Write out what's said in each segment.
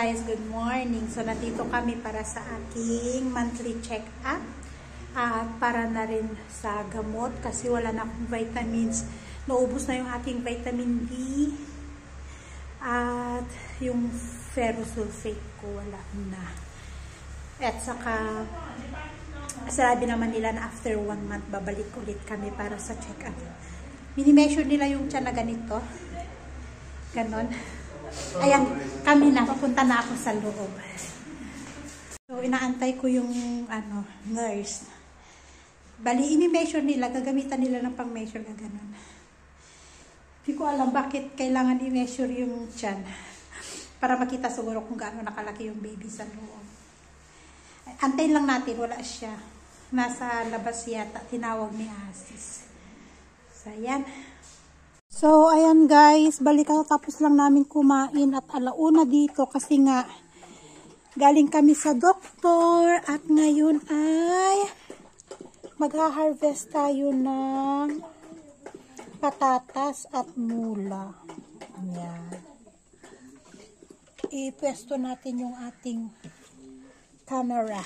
guys, good morning. So nandito kami para sa aking monthly check-up at para na rin sa gamot kasi wala na akong vitamins. Naubos na yung aking vitamin D at yung ferrosulfate ko wala na. At saka sabi naman nila na after 1 month babalik ulit kami para sa check-up. Mini-measure nila yung tiyan na ganito. Ganon. Ayan, kami na. Papunta na ako sa loob. So, inaantay ko yung nurse. Bali, ini-measure nila. Gagamitan nila ng pang-measure na ganon. Hindi ko alam bakit kailangan i-measure yung tiyan. Para makita siguro kung gaano nakalaki yung baby sa loob. Antayin lang natin. Wala siya. Nasa labas yata. Tinawag ni Asis. So, ayan. So, ayan guys, balik tapos lang namin kumain at alauna dito kasi nga galing kami sa doktor at ngayon ay magha-harvest tayo ng patatas at mula. Ayan. Ipwesto natin yung ating camera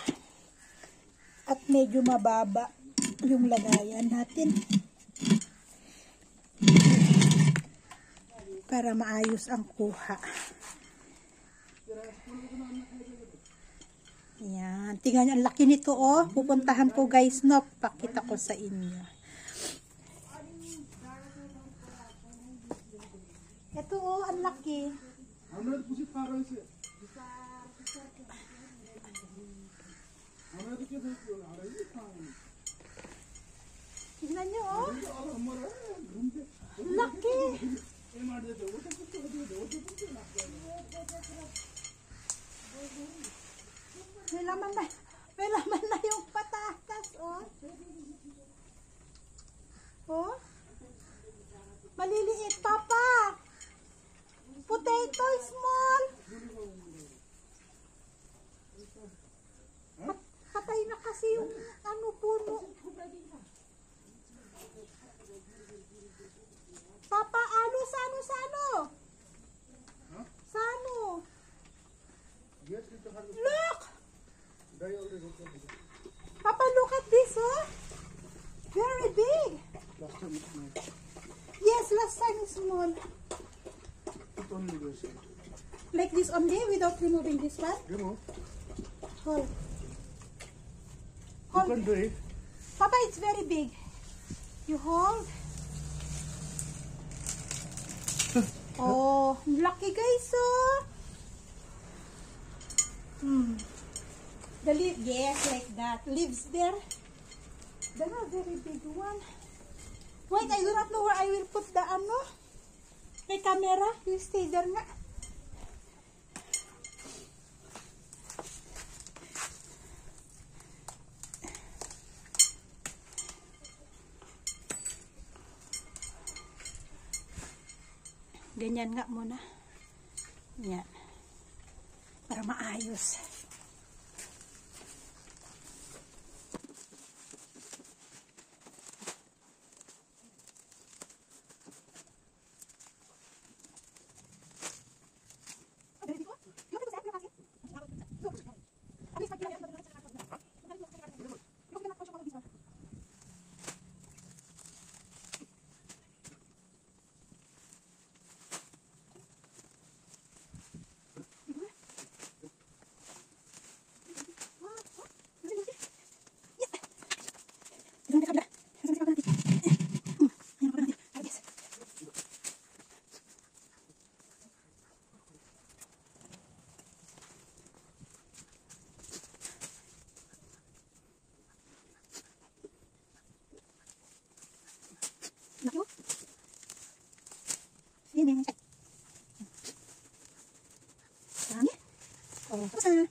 at medyo mababa yung lagayan natin. Para maayos ang kuha. Ayan. Tingnan nyo, ang laki nito oh. Pupuntahan ko guys, no? Pakita ko sa inyo. Ito oh, ang laki. Tingnan nyo oh. Laki. May laman na yung patatas, oh. Oh. Maliliit, papa. Potato small. Patay na kasi yung puno. Papa, sano? Look! Papa, look at this, oh. Very big. Yes, last time is small. Like this only, without removing this one? Remove. Hold. You can do it. Papa, it's very big. You hold. Oh, lucky guys, oh. The leaf, yes, like that. Leaves there. There are very big one. Wait, I do not know where I will put the my camera. You stay there nga. Ganyan nga muna. Yan. Para maayos. Sini. Dami. Oh, tapos na.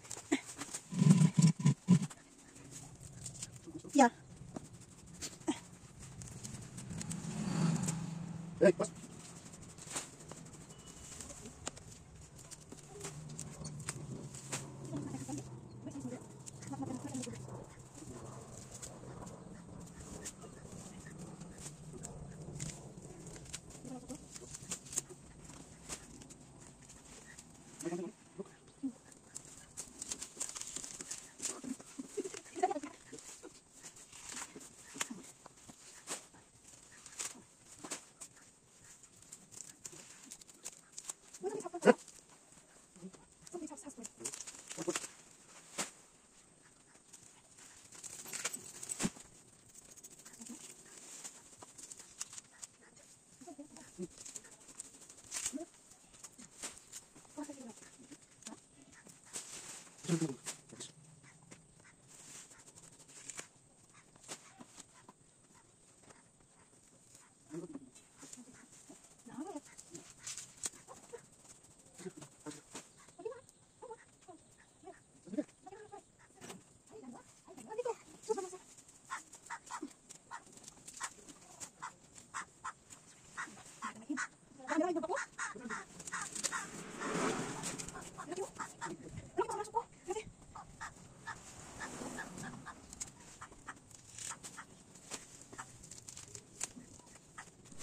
Yeah. Hey, pas.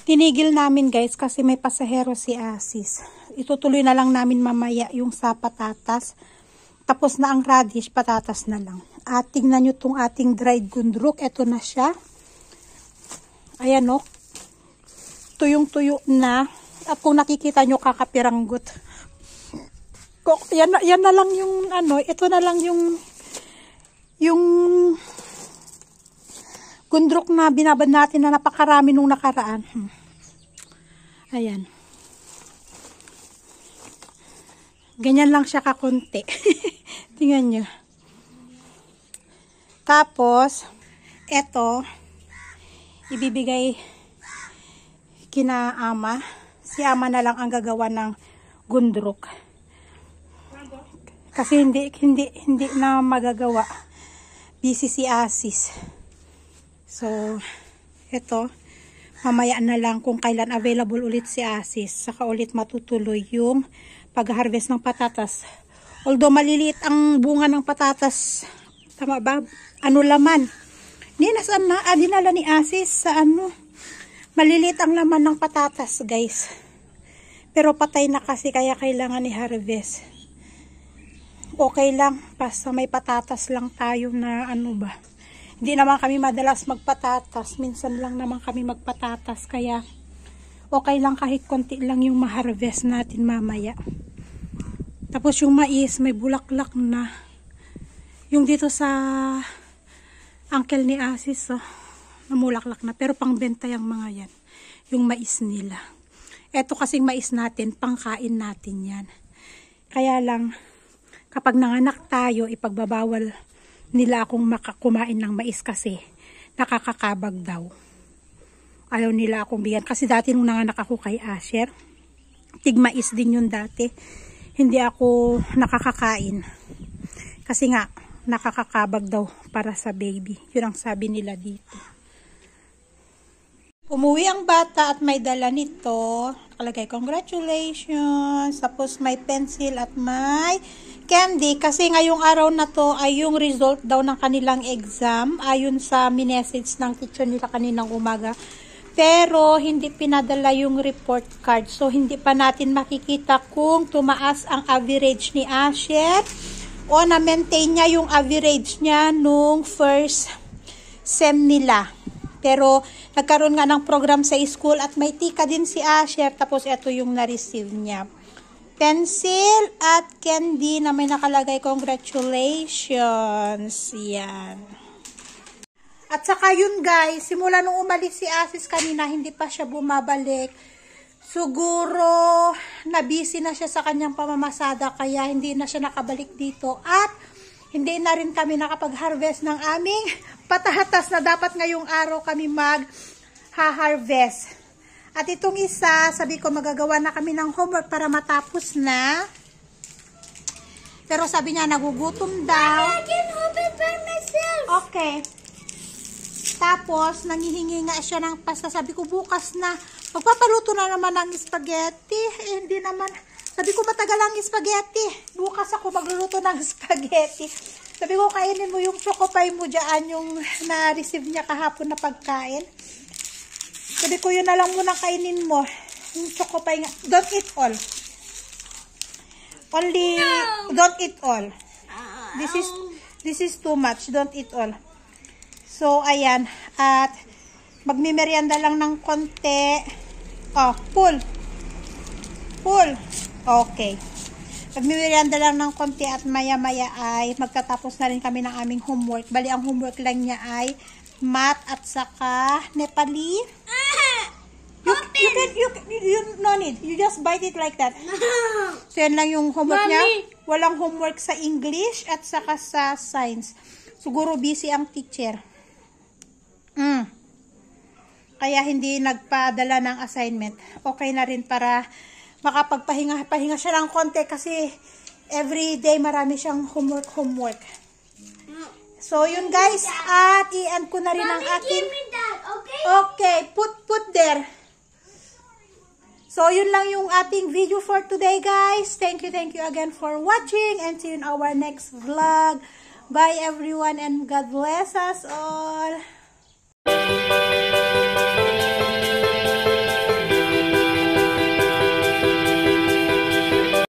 Tinigil namin guys kasi may pasahero si Asis. Itutuloy na lang namin mamaya yung sa patatas. Tapos na ang radish, patatas na lang. At tingnan nyo itong ating dried gundruk. Ito na siya. Ayan o. Tuyong-tuyo na. At kung nakikita nyo, kakapiranggot. Yan na lang yung ano. Ito na lang yung gundruk na binabad natin na napakarami nung nakaraan. Ayan. Ganyan lang siya kakunti. Tingnan nyo. Tapos, eto, ibibigay kina ama. Si ama na lang ang gagawa ng gundruk. Kasi hindi na magagawa. Busy si Asis. So, eto, mamaya na lang kung kailan available ulit si Asis. Saka ulit matutuloy yung pag-harvest ng patatas. Although maliliit ang bunga ng patatas, tama ba? Ano laman? Dinala ni Asis sa ano. Maliliit ang laman ng patatas, guys. Pero patay na kasi kaya kailangan i-harvest. Okay lang, basta may patatas lang tayo na ano ba. Hindi naman kami madalas magpatatas. Minsan lang naman kami magpatatas. Kaya okay lang kahit konti lang yung ma-harvest natin mamaya. Tapos yung mais may bulaklak na. Yung dito sa uncle ni Asis, oh, namulaklak na. Pero pangbenta yung mga yan. Yung mais nila. Eto kasing mais natin, pangkain natin yan. Kaya lang, kapag nanganak tayo, ipagbabawal nila akong kumain ng mais kasi nakakakabag daw. Ayaw nila akong bigyan. Kasi dati nung nanganak ako kay Asher, tigmais din yun dati. Hindi ako nakakakain. Kasi nga, nakakakabag daw para sa baby. Yun ang sabi nila dito. Umuwi ang bata at may dala nito. Nakalagay, congratulations. Tapos may pencil at may candy. Kasi ngayong araw na to ay yung result daw ng kanilang exam. Ayon sa minessage ng teacher nila kaninang umaga. Pero hindi pinadala yung report card. So hindi pa natin makikita kung tumaas ang average ni Asher o na-maintain niya yung average niya nung first sem nila. Pero nagkaroon nga ng program sa school at may tika din si Asher. Tapos ito yung na-receive niya. Pencil at candy na may nakalagay congratulations. Yan. At saka yun guys, simula nung umalis si Asis kanina, hindi pa siya bumabalik. Siguro na busy na siya sa kanyang pamamasada kaya hindi na siya nakabalik dito. At hindi na rin kami nakapag-harvest ng aming patatas na dapat ngayong araw kami mag-harvest. At itong isa, sabi ko magagawa na kami ng homework para matapos na. Pero sabi niya nagugutom daw. I can open by myself. Okay. Tapos, nangihingi nga siya ng pasta. Sabi ko, bukas na. Magpapaluto na naman ng spaghetti. Eh, hindi naman. Sabi ko, matagal ang spaghetti. Bukas ako magluluto ng spaghetti. Sabi ko, kainin mo yung choco pie mo dyan, yung na-receive niya kahapon na pagkain. Sabi ko, yun na lang muna kainin mo. Yung choco pie nga. Don't eat all. Only, no. Don't eat all. This is too much. Don't eat all. So, ayan. At, magmimerienda lang ng konti. Oh, pull. Pull. Okay. Magmimerienda lang ng konti at maya-maya ay magtatapos na rin kami ng aming homework. Bali, ang homework lang niya ay math at saka Nepali. You no need. You just bite it like that. So, yan lang yung homework niya. Walang homework sa English at saka sa science. Siguro busy ang teacher. Kaya hindi nagpadala ng assignment. Okay na rin para makapagpahinga siya ng konti kasi every day marami siyang homework. So yun guys, at i-end ko na rin ang aking... Give me that, okay? Okay, put there. So yun lang yung ating video for today guys. Thank you again for watching and see you in our next vlog. Bye everyone and God bless us all.